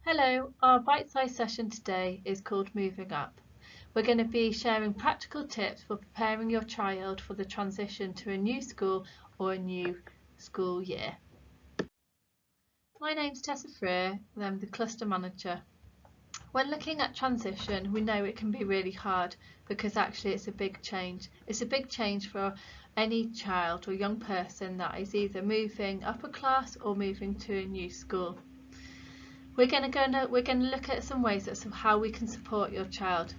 Hello, our bite-sized session today is called Moving Up. We're going to be sharing practical tips for preparing your child for the transition to a new school or a new school year. My name's Tessa Freer and I'm the cluster manager. When looking at transition, we know it can be really hard because actually it's a big change. It's a big change for any child or young person that is either moving up a class or moving to a new school. We're going to look at some ways of how we can support your child,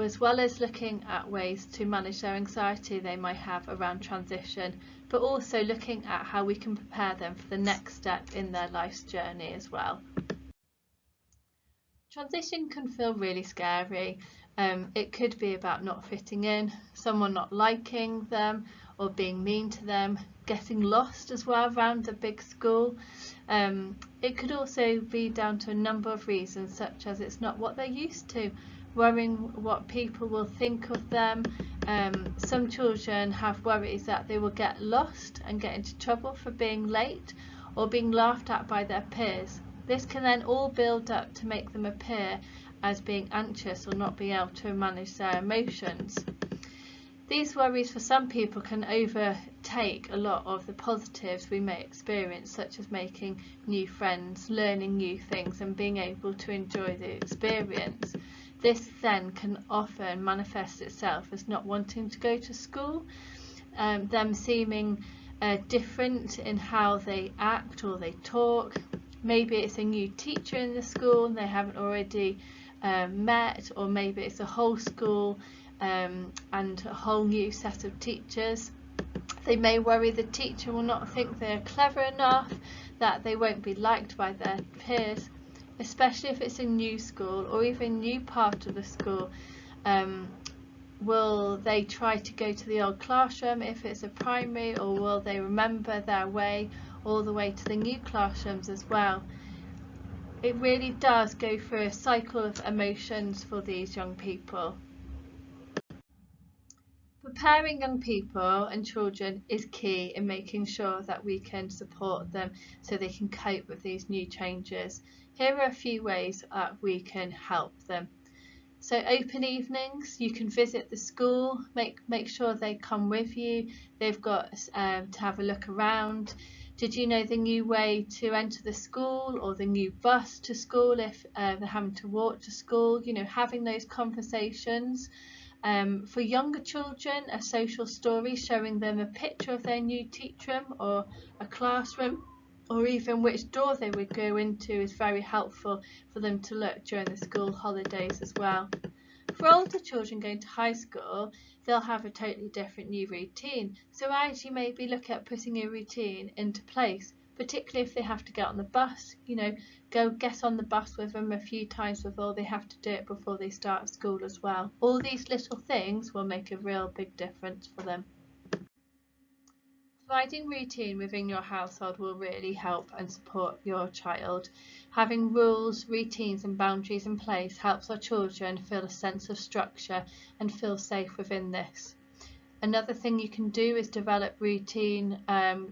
as well as looking at ways to manage their anxiety they might have around transition, but also looking at how we can prepare them for the next step in their life's journey as well. Transition can feel really scary. It could be about not fitting in, someone not liking them or being mean to them, getting lost as well around a big school. It could also be down to a number of reasons, such as it's not what they're used to, worrying what people will think of them. Some children have worries that they will get lost and get into trouble for being late or being laughed at by their peers. This can then all build up to make them appear as being anxious or not being able to manage their emotions. These worries for some people can overtake a lot of the positives we may experience, such as making new friends, learning new things and being able to enjoy the experience. This then can often manifest itself as not wanting to go to school, them seeming different in how they act or they talk. Maybe it's a new teacher in the school and they haven't already met, or maybe it's a whole school and a whole new set of teachers. They may worry the teacher will not think they're clever enough, that they won't be liked by their peers, especially if it's a new school or even a new part of the school. Will they try to go to the old classroom if it's a primary, or will they remember their way all the way to the new classrooms as well? It really does go through a cycle of emotions for these young people. Preparing young people and children is key in making sure that we can support them so they can cope with these new changes. Here are a few ways that we can help them. So open evenings, you can visit the school, make sure they come with you. They've got to have a look around. Did you know the new way to enter the school, or the new bus to school if they're having to walk to school? You know, having those conversations. For younger children, a social story showing them a picture of their new teacher room or a classroom, or even which door they would go into, is very helpful for them to look during the school holidays as well. For older children going to high school, they'll have a totally different new routine. So I actually maybe look at putting a routine into place, particularly if they have to get on the bus. You know, go get on the bus with them a few times before they have to do it before they start school as well. All these little things will make a real big difference for them. Providing routine within your household will really help and support your child. Having rules, routines and boundaries in place helps our children feel a sense of structure and feel safe within this. Another thing you can do is develop routine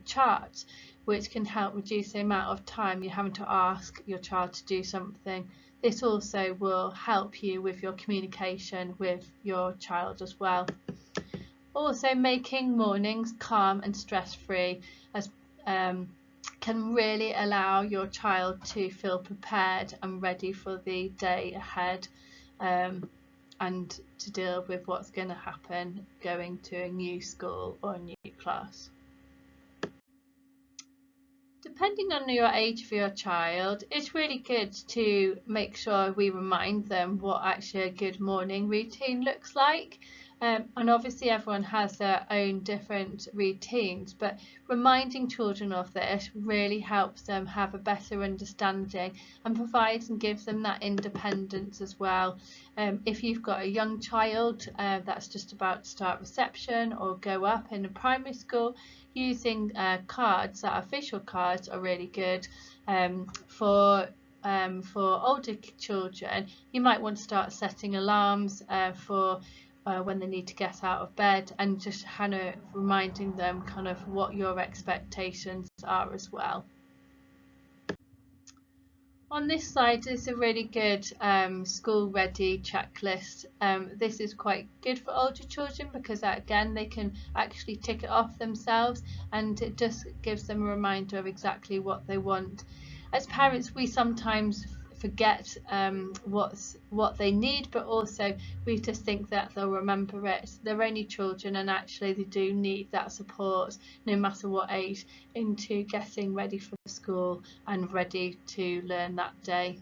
charts, which can help reduce the amount of time you're having to ask your child to do something. This also will help you with your communication with your child as well. Also, making mornings calm and stress-free can really allow your child to feel prepared and ready for the day ahead, and to deal with what's going to happen going to a new school or a new class. Depending on your age for your child, it's really good to make sure we remind them what actually a good morning routine looks like. And obviously everyone has their own different routines, but reminding children of this really helps them have a better understanding and provides and gives them that independence as well. If you've got a young child that's just about to start reception or go up in a primary school, using cards that are visual cards are really good. For older children, you might want to start setting alarms for when they need to get out of bed, and just kind of reminding them kind of what your expectations are as well. On this slide is a really good school ready checklist. This is quite good for older children because again they can actually tick it off themselves, and it just gives them a reminder of exactly what they want. As parents, we sometimes forget what they need, but also we just think that they'll remember it. They're only children, and actually they do need that support no matter what age into getting ready for school and ready to learn that day.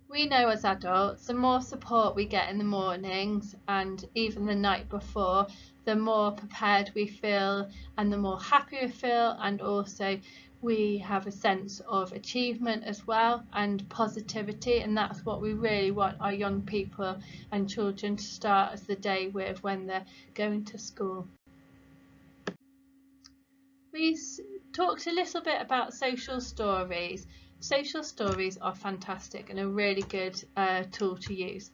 We know as adults, the more support we get in the mornings and even the night before, the more prepared we feel and the more happy we feel, and also we have a sense of achievement as well and positivity, and that's what we really want our young people and children to start the day with when they're going to school. We talked a little bit about social stories. Social stories are fantastic and a really good tool to use.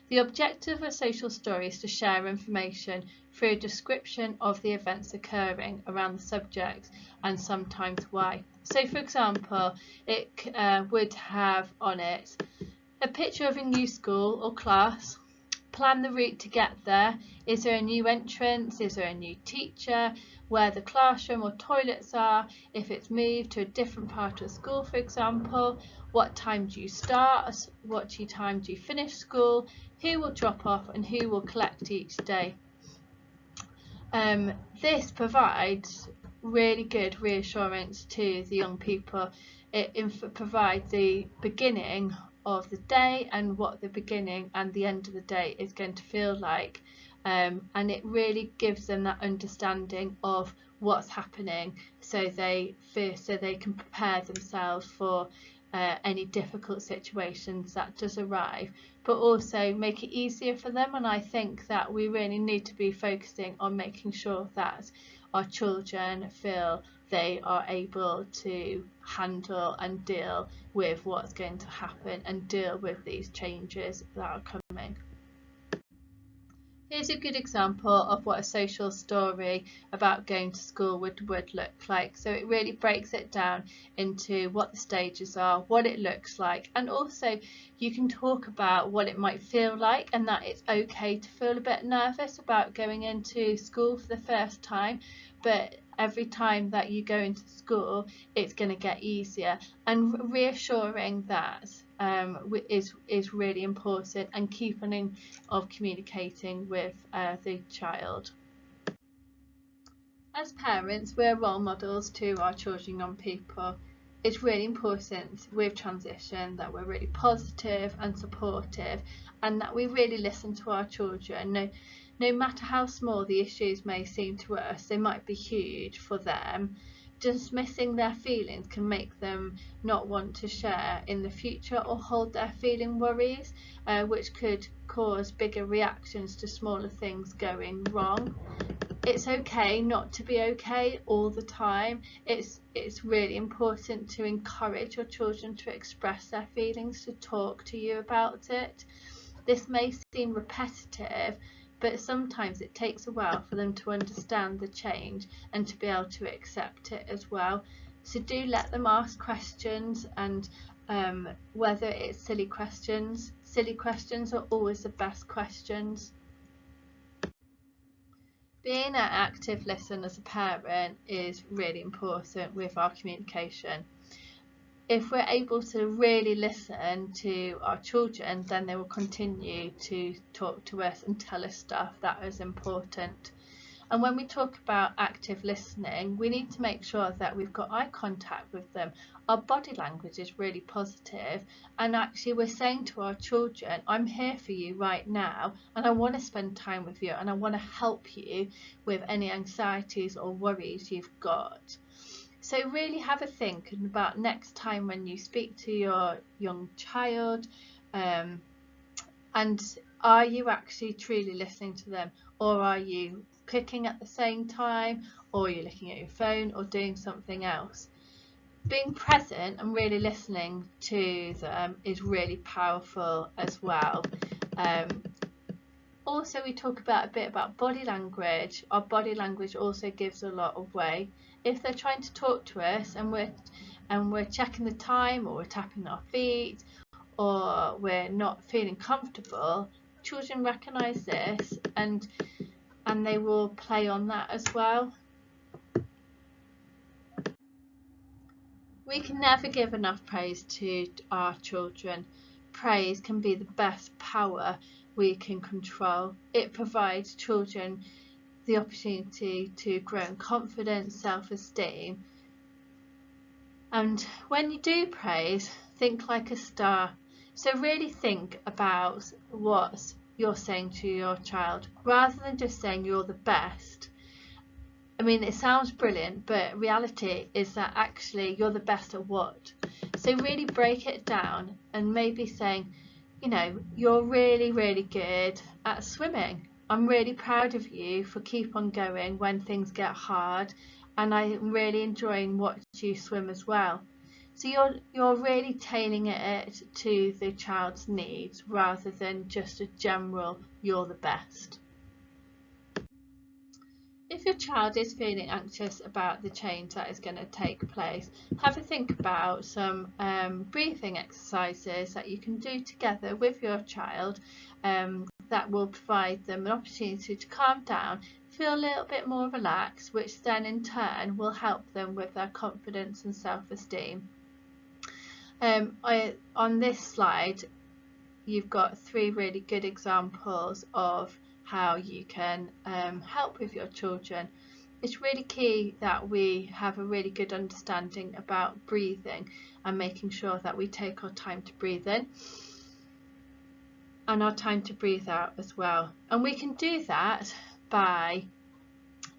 The objective of a social story is to share information through a description of the events occurring around the subject and sometimes why. So for example, it would have on it a picture of a new school or class, plan the route to get there, is there a new entrance, is there a new teacher, where the classroom or toilets are, if it's moved to a different part of school for example, what time do you start, what time do you finish school, who will drop off and who will collect each day. This provides really good reassurance to the young people. It provides the beginning of the day and what the beginning and the end of the day is going to feel like, and it really gives them that understanding of what's happening, so they can prepare themselves for any difficult situations that does arrive, but also make it easier for them. And I think that we really need to be focusing on making sure that our children feel they are able to handle and deal with what's going to happen and deal with these changes that are coming. Here's a good example of what a social story about going to school would look like. So it really breaks it down into what the stages are, what it looks like, and also you can talk about what it might feel like, and that it's okay to feel a bit nervous about going into school for the first time, but every time that you go into school it's going to get easier, and reassuring that is really important, and keeping of communicating with the child. As parents, we're role models to our children, young people. It's really important with transition that we're really positive and supportive, and that we really listen to our children. No matter how small the issues may seem to us, they might be huge for them. Dismissing their feelings can make them not want to share in the future or hold their feeling worries, which could cause bigger reactions to smaller things going wrong. It's okay not to be okay all the time. It's really important to encourage your children to express their feelings, to talk to you about it. This may seem repetitive, but sometimes it takes a while for them to understand the change and to be able to accept it as well. So do let them ask questions, and whether it's silly questions are always the best questions. Being an active listener as a parent is really important with our communication. If we're able to really listen to our children, then they will continue to talk to us and tell us stuff that is important. And when we talk about active listening, we need to make sure that we've got eye contact with them. Our body language is really positive, and actually we're saying to our children, I'm here for you right now, and I want to spend time with you, and I want to help you with any anxieties or worries you've got. So really have a think about next time when you speak to your young child, and are you actually truly listening to them, or are you cooking at the same time, or you're looking at your phone or doing something else? Being present and really listening to them is really powerful as well. Also, we talk a bit about body language. Our body language also gives a lot away. If they're trying to talk to us and we're and we're checking the time, or we're tapping our feet, or we're not feeling comfortable, children recognise this and they will play on that as well. We can never give enough praise to our children. Praise can be the best power we can control. It provides children the opportunity to grow in confidence, self-esteem. And when you do praise, think like a star. So really think about what you're saying to your child, rather than just saying you're the best. I mean, it sounds brilliant, but reality is that actually you're the best at what? So really break it down and maybe saying, you know, you're really, really good at swimming. I'm really proud of you for keep on going when things get hard, and I'm really enjoying watching you swim as well. So you're really tailoring it to the child's needs rather than just a general, you're the best. If your child is feeling anxious about the change that is going to take place, have a think about some breathing exercises that you can do together with your child that will provide them an opportunity to calm down, feel a little bit more relaxed, which then in turn will help them with their confidence and self-esteem. On this slide, you've got 3 really good examples of how you can help with your children. It's really key that we have a really good understanding about breathing and making sure that we take our time to breathe in and our time to breathe out as well. And we can do that by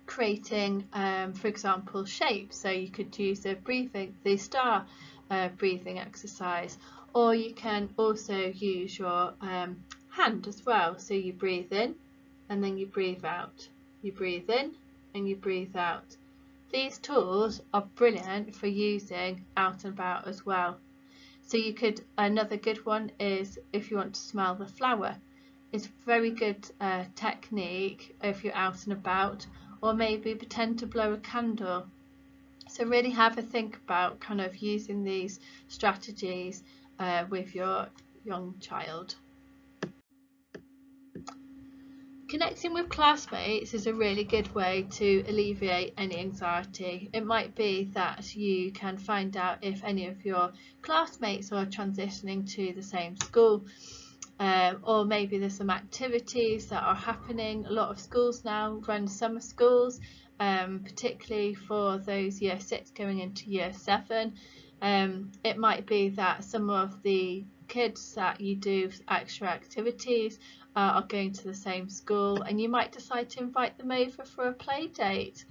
creating, for example, shapes. So you could use the star breathing exercise, or you can also use your hand as well. So you breathe in and then you breathe out. You breathe in and you breathe out. These tools are brilliant for using out and about as well. So you could, another good one is if you want to smell the flower. It's a very good technique if you're out and about, or maybe pretend to blow a candle. So really have a think about kind of using these strategies with your young child. Connecting with classmates is a really good way to alleviate any anxiety. It might be that you can find out if any of your classmates are transitioning to the same school, or maybe there's some activities that are happening. A lot of schools now run summer schools, particularly for those year 6 going into year 7. It might be that some of the kids that you do extra activities are going to the same school, and you might decide to invite them over for a play date.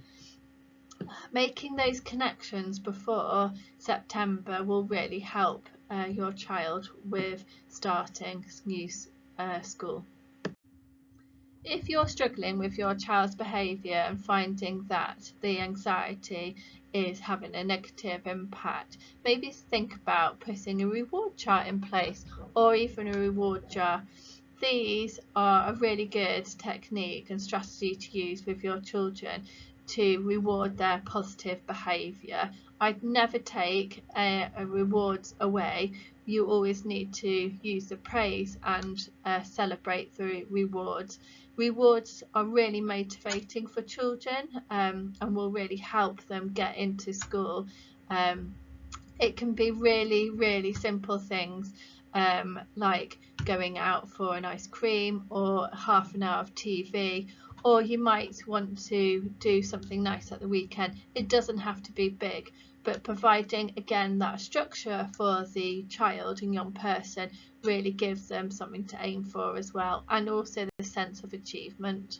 Making those connections before September will really help your child with starting new school. If you're struggling with your child's behaviour and finding that the anxiety is having a negative impact, maybe think about putting a reward chart in place, or even a reward jar. These are a really good technique and strategy to use with your children to reward their positive behaviour. I'd never take rewards away. You always need to use the praise and celebrate the rewards. Rewards are really motivating for children and will really help them get into school. It can be really, really simple things like going out for an ice cream or half an hour of TV, or you might want to do something nice at the weekend. It doesn't have to be big, but providing again that structure for the child and young person really gives them something to aim for as well, and also the sense of achievement.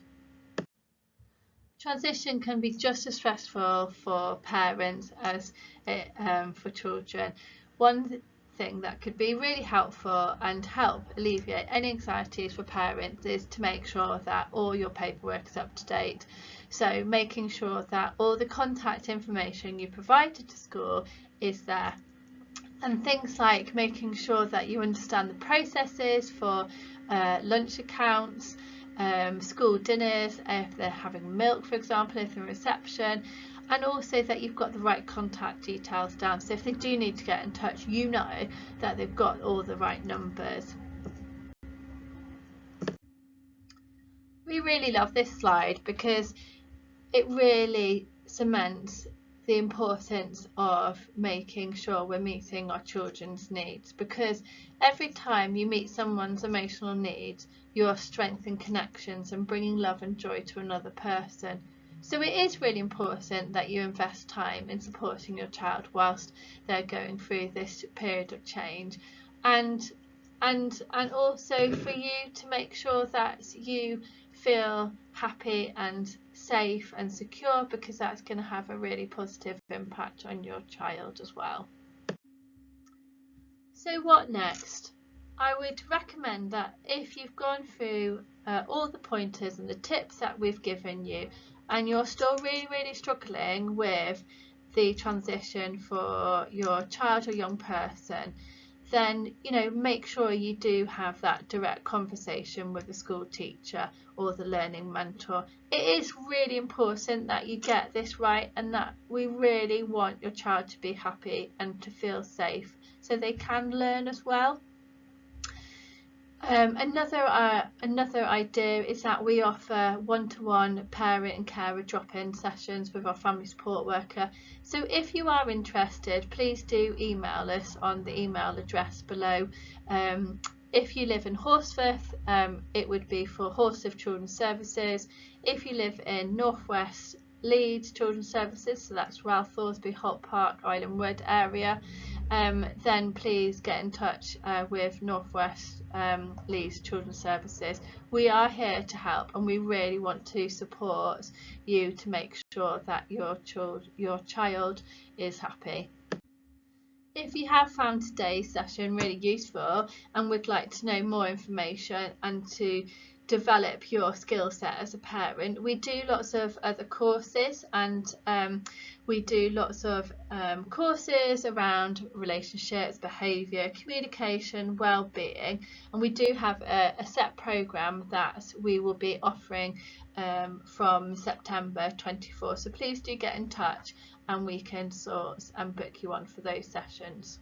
Transition can be just as stressful for parents as for children. One thing that could be really helpful and help alleviate any anxieties for parents is to make sure that all your paperwork is up to date. So making sure that all the contact information you provided to school is there, and things like making sure that you understand the processes for lunch accounts, school dinners, if they're having milk, for example, if they're in reception, and also that you've got the right contact details down, so if they do need to get in touch, you know that they've got all the right numbers. We really love this slide because it really cements the importance of making sure we're meeting our children's needs, because every time you meet someone's emotional needs, you're strengthening connections and bringing love and joy to another person. So it is really important that you invest time in supporting your child whilst they're going through this period of change, and also for you to make sure that you feel happy and safe and secure, because that's going to have a really positive impact on your child as well. So what next? I would recommend that if you've gone through all the pointers and the tips that we've given you, and you're still really struggling with the transition for your child or young person, then make sure you do have that direct conversation with the school teacher or the learning mentor. It is really important that you get this right, and that we really want your child to be happy and to feel safe so they can learn as well. Another idea is that we offer one-to-one parent and carer drop-in sessions with our family support worker. So if you are interested, please do email us on the email address below. If you live in Horsforth, it would be for Horsforth Children's Services. If you live in Northwest Leeds Children's Services, so that's Ralph Thorsby, Holt Park, Island Wood area, then please get in touch with Northwest Leeds Children's Services. We are here to help, and we really want to support you to make sure that your child is happy. If you have found today's session really useful and would like to know more information and to develop your skill set as a parent, we do lots of other courses, and we do lots of courses around relationships, behaviour, communication, well-being, and we do have a set programme that we will be offering from September 24. So please do get in touch and we can sort and book you on for those sessions.